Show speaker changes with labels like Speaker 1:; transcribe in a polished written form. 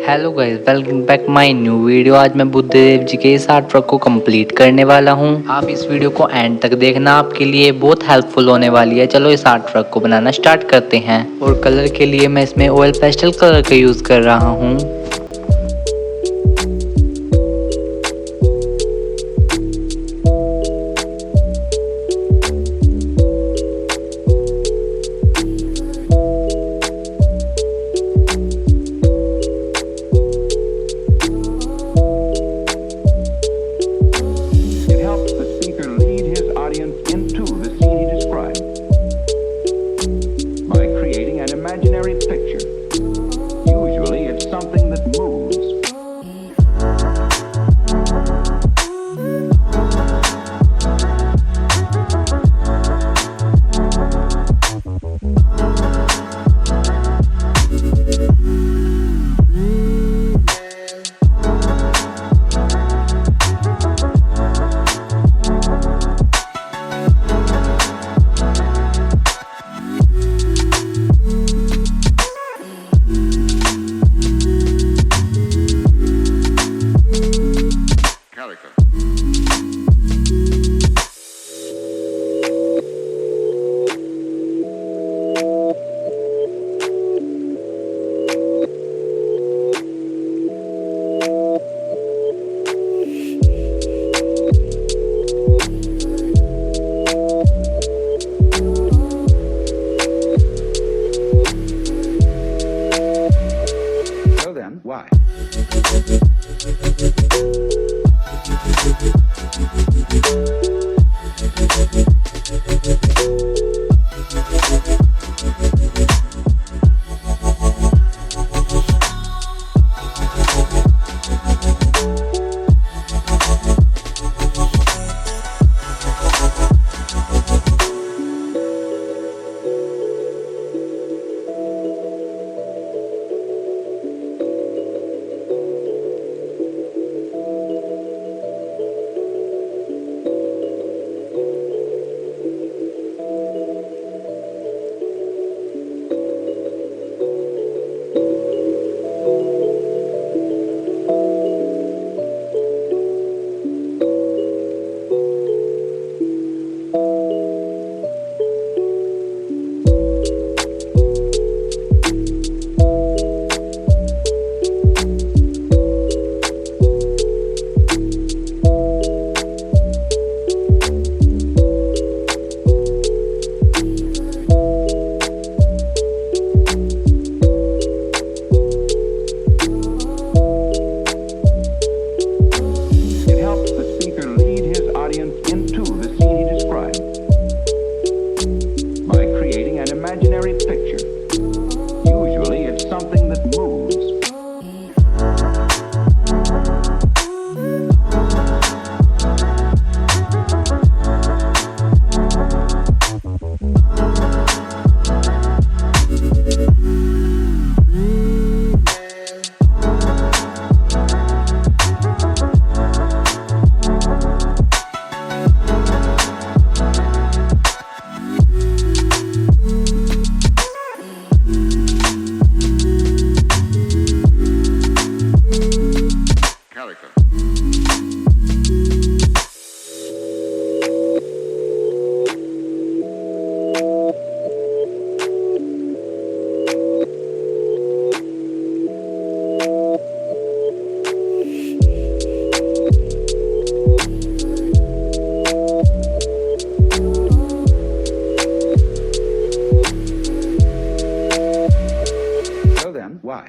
Speaker 1: Hello guys, welcome back my new video. आज मैं बुद्धदेव जी के इस आर्ट वर्क को कंप्लीट करने वाला हूं। आप इस वीडियो को एंड तक देखना, आपके लिए बहुत हेल्पफुल होने वाली है। चलो इस आर्ट वर्क को बनाना स्टार्ट करते हैं। और कलर के लिए मैं इसमें ऑयल पेस्टल कलर का यूज़ कर रहा हूँ।
Speaker 2: It helps the speaker lead his audience into the scene he described by creating an imaginary picture. Usually, it's something that moves. So then, why? It helps the speaker lead his audience into the scene he described by creating an imaginary picture. Usually, it's something that moves. So then, why?